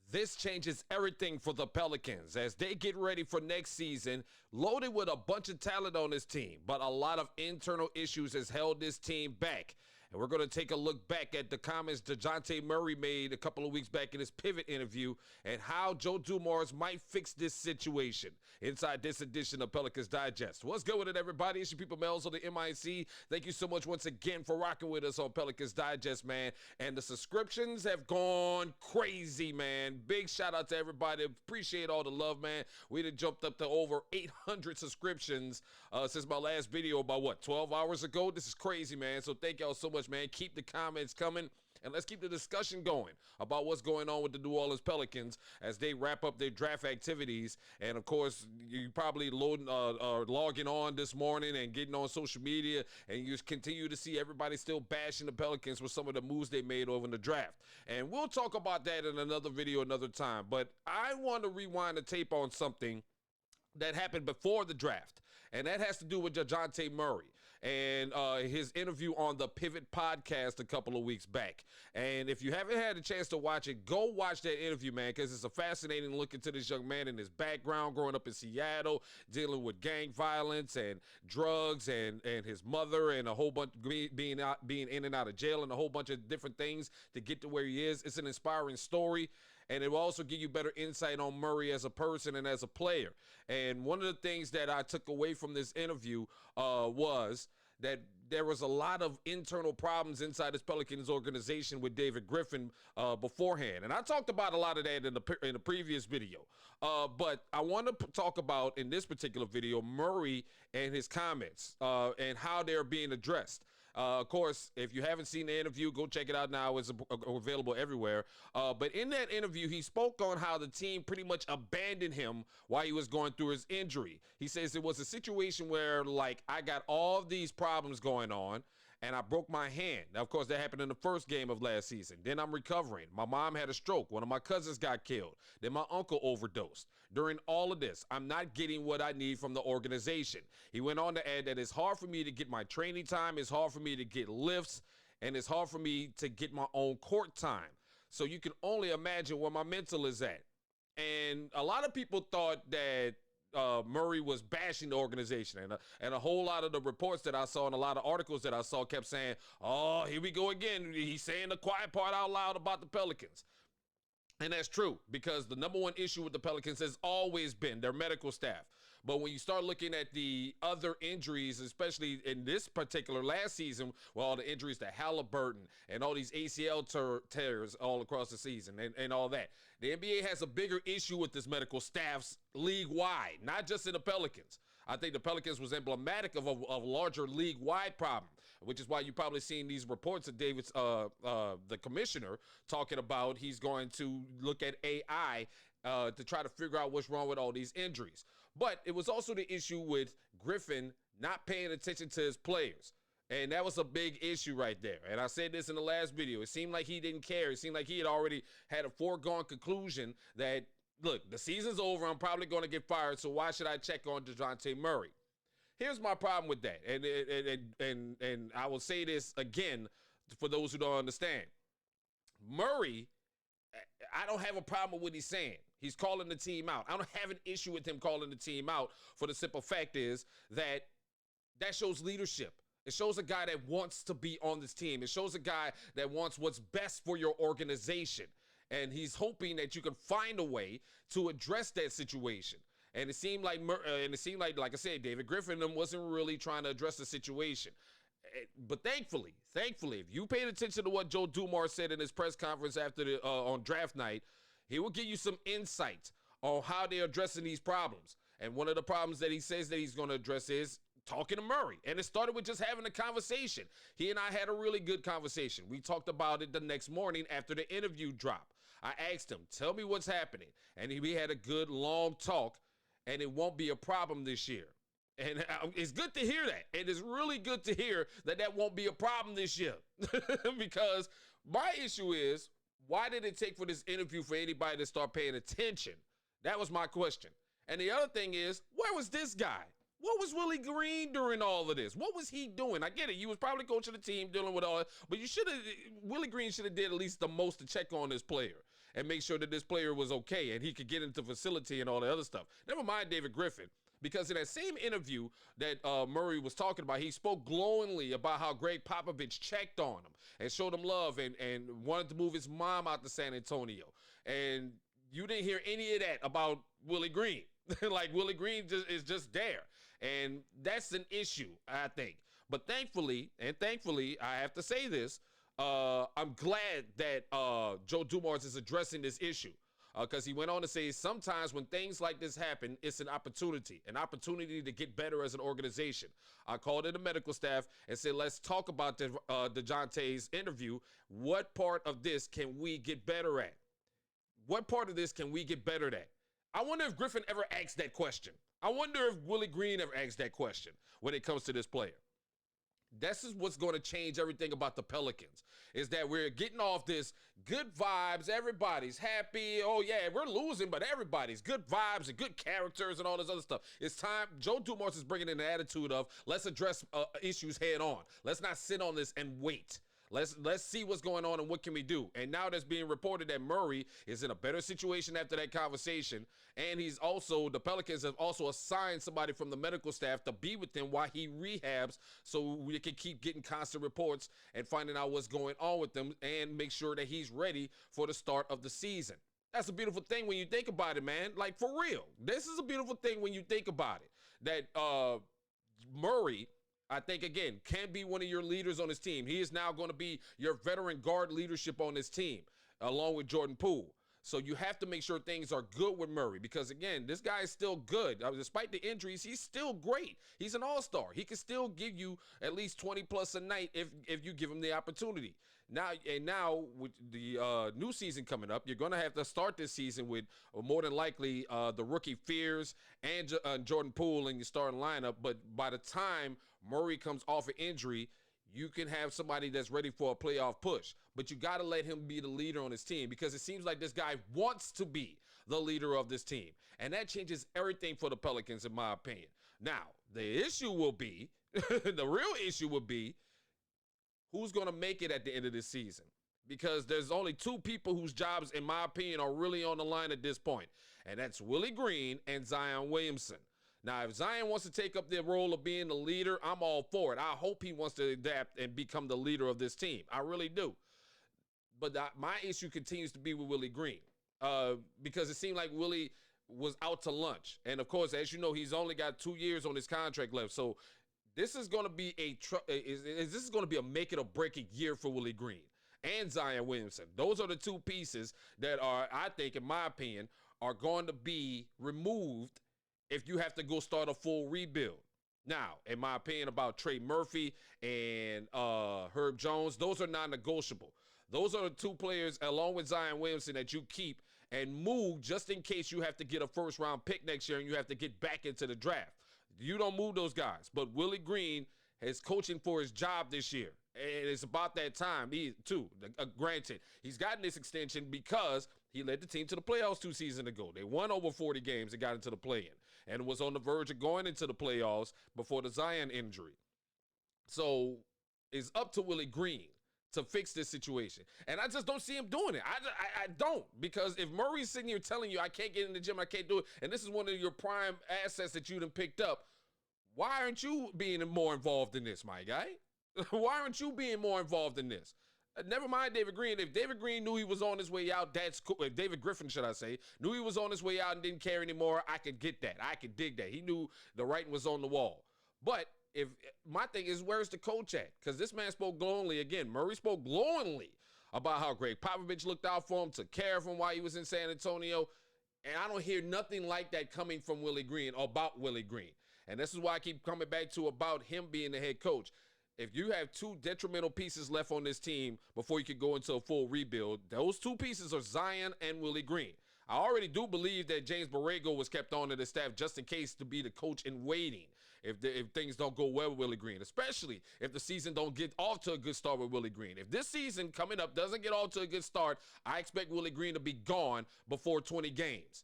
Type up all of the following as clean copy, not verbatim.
This changes everything for the Pelicans as they get ready for next season, loaded with a bunch of talent on this team, but a lot of internal issues has held this team back. And we're going to take a look back at the comments Dejounte Murray made a couple of weeks back in his pivot interview and how Joe Dumars might fix this situation inside this edition of Pelicans Digest. What's good with it, everybody? It's your people, Melz On The MIC. Thank you so much once again for rocking with us on Pelicans Digest, man. And the subscriptions have gone crazy, man. Big shout out to everybody. Appreciate all the love, man. We done jumped up to over 800 subscriptions since my last video about, what, 12 hours ago? This is crazy, man. So thank y'all so much, man. Keep the comments coming. And let's keep the discussion going about what's going on with the New Orleans Pelicans as they wrap up their draft activities. And, of course, you probably logging on this morning and getting on social media, and you continue to see everybody still bashing the Pelicans with some of the moves they made over in the draft. And we'll talk about that in another video another time. But I want to rewind the tape on something that happened before the draft, and that has to do with Dejounte Murray and his interview on the Pivot podcast a couple of weeks back. And if you haven't had a chance to watch it, go watch that interview, man, because it's a fascinating look into this young man and his background growing up in Seattle, dealing with gang violence and drugs and his mother and a whole bunch being in and out of jail and a whole bunch of different things to get to where he is. It's an inspiring story. And it will also give you better insight on Murray as a person and as a player. And one of the things that I took away from this interview was that there was a lot of internal problems inside this Pelicans organization with David Griffin beforehand. And I talked about a lot of that in the previous video. But I want to talk about, in this particular video, Murray and his comments and how they're being addressed. Of course, if you haven't seen the interview, go check it out now. It's available everywhere. But in that interview, he spoke on how the team pretty much abandoned him while he was going through his injury. He says it was a situation where, like, I got all these problems going on, and I broke my hand. Now, of course, that happened in the first game of last season. Then I'm recovering. My mom had a stroke. One of my cousins got killed. Then my uncle overdosed. During all of this, I'm not getting what I need from the organization. He went on to add that it's hard for me to get my training time. It's hard for me to get lifts. And it's hard for me to get my own court time. So you can only imagine where my mental is at. And a lot of people thought that Murray was bashing the organization, and a whole lot of the reports that I saw and a lot of articles that I saw kept saying, oh, here we go again. He's saying the quiet part out loud about the Pelicans. And that's true, because the number one issue with the Pelicans has always been their medical staff. But when you start looking at the other injuries, especially in this particular last season, with all the injuries to Halliburton and all these ACL tears all across the season and all that, the NBA has a bigger issue with this medical staffs league-wide, not just in the Pelicans. I think the Pelicans was emblematic of a larger league-wide problem, which is why you probably seen these reports of David's, the commissioner, talking about he's going to look at AI to try to figure out what's wrong with all these injuries. But it was also the issue with Griffin not paying attention to his players. And that was a big issue right there. And I said this in the last video. It seemed like he didn't care. It seemed like he had already had a foregone conclusion that, look, the season's over. I'm probably going to get fired, so why should I check on Dejounte Murray? Here's my problem with that. And I will say this again for those who don't understand. Murray, I don't have a problem with what he's saying. He's calling the team out. I don't have an issue with him calling the team out, for the simple fact is that shows leadership. It shows a guy that wants to be on this team. It shows a guy that wants what's best for your organization. And he's hoping that you can find a way to address that situation. And it seemed like, like I said, David Griffin wasn't really trying to address the situation. But thankfully, if you paid attention to what Joe Dumars said in his press conference after on draft night, he will give you some insight on how they're addressing these problems. And one of the problems that he says that he's going to address is talking to Murray. And it started with just having a conversation. He and I had a really good conversation. We talked about it the next morning after the interview dropped. I asked him, tell me what's happening. And we had a good long talk, and it won't be a problem this year. And it's good to hear that. It is really good to hear that won't be a problem this year. Because my issue is, why did it take for this interview for anybody to start paying attention? That was my question. And the other thing is, where was this guy? What was Willie Green during all of this? What was he doing? I get it. You was probably coaching the team, dealing with all that, but Willie Green should have did at least the most to check on this player. and make sure that this player was okay and he could get into facility and all the other stuff. Never mind David Griffin. Because in that same interview that Murray was talking about, he spoke glowingly about how Greg Popovich checked on him and showed him love and wanted to move his mom out to San Antonio. And you didn't hear any of that about Willie Green. Like, Willie Green is just there. And that's an issue, I think. But thankfully, I have to say this, I'm glad that Joe Dumars is addressing this issue. Because he went on to say sometimes when things like this happen, it's an opportunity to get better as an organization. I called in the medical staff and said, let's talk about Dejounte's interview. What part of this can we get better at? What part of this can we get better at? I wonder if Griffin ever asked that question. I wonder if Willie Green ever asked that question when it comes to this player. This is what's going to change everything about the Pelicans, is that we're getting off this good vibes. Everybody's happy. Oh, yeah, we're losing, but everybody's good vibes and good characters and all this other stuff. It's time. Joe Dumars is bringing in the attitude of let's address issues head on. Let's not sit on this and wait. Let's see what's going on and what can we do. And now there's being reported that Murray is in a better situation after that conversation. And the Pelicans have also assigned somebody from the medical staff to be with him while he rehabs, so we can keep getting constant reports and finding out what's going on with him and make sure that he's ready for the start of the season. That's a beautiful thing when you think about it, man. Like, for real. This is a beautiful thing when you think about it. That Murray, I think, again, can be one of your leaders on his team. He is now going to be your veteran guard leadership on this team, along with Jordan Poole. So you have to make sure things are good with Murray because, again, this guy is still good. Despite the injuries, he's still great. He's an all-star. He can still give you at least 20-plus a night if you give him the opportunity. Now with the new season coming up, you're going to have to start this season with more than likely the rookie Fears and Jordan Poole in your starting lineup. But by the time Murray comes off an injury, you can have somebody that's ready for a playoff push. But you got to let him be the leader on his team because it seems like this guy wants to be the leader of this team. And that changes everything for the Pelicans, in my opinion. Now, the issue will be, the real issue will be, who's going to make it at the end of this season? Because there's only two people whose jobs, in my opinion, are really on the line at this point. And that's Willie Green and Zion Williamson. Now, if Zion wants to take up the role of being the leader, I'm all for it. I hope he wants to adapt and become the leader of this team. I really do. But my issue continues to be with Willie Green because it seemed like Willie was out to lunch. And, of course, as you know, he's only got 2 years on his contract left. So this is going to be a make it or break it year for Willie Green and Zion Williamson. Those are the two pieces that are, I think, in my opinion, are going to be removed if you have to go start a full rebuild. Now, in my opinion, about Trey Murphy and Herb Jones, those are non-negotiable. Those are the two players, along with Zion Williamson, that you keep and move just in case you have to get a first-round pick next year and you have to get back into the draft. You don't move those guys. But Willie Green is coaching for his job this year. And it's about that time, too. Granted, he's gotten this extension because he led the team to the playoffs 2 seasons ago. They won over 40 games and got into the play-in and was on the verge of going into the playoffs before the Zion injury. So it's up to Willie Green to fix this situation. And I just don't see him doing it. I don't, because if Murray's sitting here telling you I can't get in the gym, I can't do it, and this is one of your prime assets that you done picked up, why aren't you being more involved in this, my guy? Why aren't you being more involved in this? Never mind David Green. If David Green knew he was on his way out, that's cool. If David Griffin, should I say, knew he was on his way out and didn't care anymore, I could get that. I could dig that. He knew the writing was on the wall. But if my thing is, where's the coach at? Because this man spoke glowingly again. Murray spoke glowingly about how Greg Popovich looked out for him, took care of him while he was in San Antonio. And I don't hear nothing like that coming from Willie Green or about Willie Green. And this is why I keep coming back to about him being the head coach. If you have 2 detrimental pieces left on this team before you could go into a full rebuild, those 2 pieces are Zion and Willie Green. I already do believe that James Borrego was kept on to the staff just in case to be the coach in waiting if things don't go well with Willie Green, especially if the season don't get off to a good start with Willie Green. If this season coming up doesn't get off to a good start, I expect Willie Green to be gone before 20 games.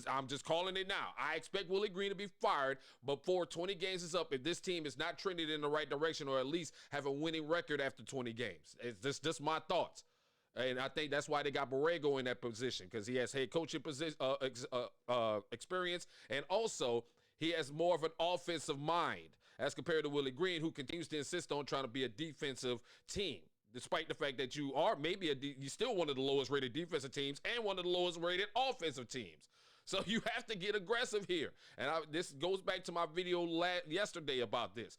I'm just calling it now. I expect Willie Green to be fired before 20 games is up if this team is not trending in the right direction or at least have a winning record after 20 games. It's just my thoughts. And I think that's why they got Borrego in that position, because he has head coaching position experience, and also he has more of an offensive mind as compared to Willie Green, who continues to insist on trying to be a defensive team, despite the fact that you are maybe you're still one of the lowest rated defensive teams and one of the lowest rated offensive teams. So you have to get aggressive here. And this goes back to my video yesterday about this.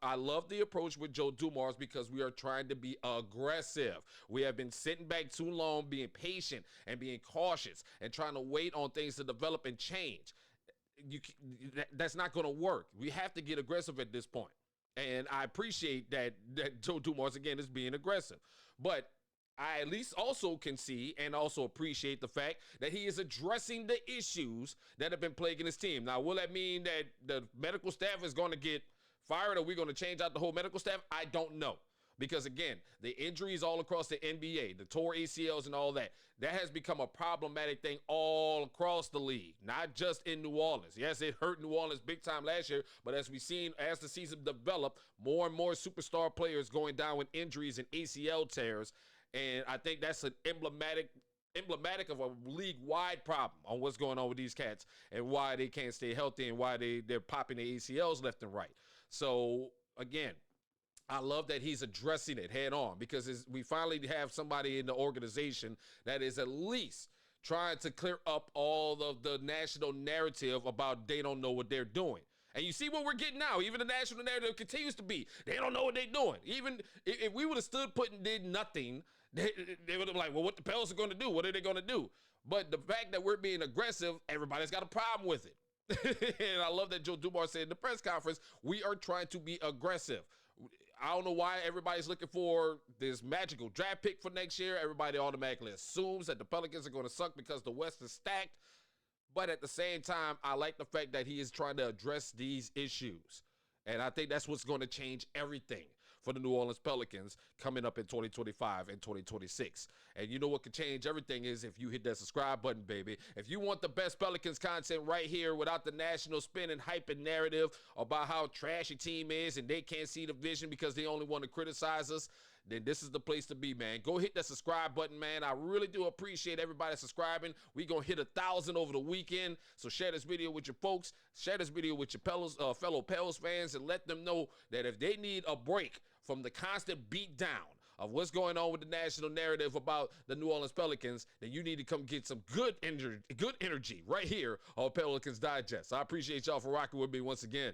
I love the approach with Joe Dumars because we are trying to be aggressive. We have been sitting back too long, being patient and being cautious and trying to wait on things to develop and change. That's not going to work. We have to get aggressive at this point. And I appreciate that Joe Dumars, again, is being aggressive. But I at least also can see and also appreciate the fact that he is addressing the issues that have been plaguing his team. Now, will that mean that the medical staff is going to get fired, or we're going to change out the whole medical staff? I don't know. Because, again, the injuries all across the NBA, the tore ACLs and all that, that has become a problematic thing all across the league, not just in New Orleans. Yes, it hurt New Orleans big time last year, but as we've seen, as the season developed, more and more superstar players going down with injuries and ACL tears. And I think that's an emblematic of a league-wide problem on what's going on with these cats and why they can't stay healthy and why they're popping the ACLs left and right. So, again, I love that he's addressing it head on, because we finally have somebody in the organization that is at least trying to clear up all of the national narrative about they don't know what they're doing. And you see what we're getting now. Even the national narrative continues to be, they don't know what they're doing. Even if we would have stood put and did nothing, they would have been like, well, what the Pels are going to do? What are they going to do? But the fact that we're being aggressive, everybody's got a problem with it. And I love that Joe Dumars said in the press conference, we are trying to be aggressive. I don't know why everybody's looking for this magical draft pick for next year. Everybody automatically assumes that the Pelicans are going to suck because the West is stacked. But at the same time, I like the fact that he is trying to address these issues. And I think that's what's going to change everything for the New Orleans Pelicans coming up in 2025 and 2026. And you know what could change everything is if you hit that subscribe button, baby. If you want the best Pelicans content right here without the national spin and hype and narrative about how trash your team is and they can't see the vision because they only want to criticize us, then this is the place to be, man. Go hit that subscribe button, man. I really do appreciate everybody subscribing. We're going to hit 1,000 over the weekend. So share this video with your folks. Share this video with your fellow Pels fans, and let them know that if they need a break from the constant beat down of what's going on with the national narrative about the New Orleans Pelicans, then you need to come get some good energy right here on Pelicans Digest. I appreciate y'all for rocking with me once again.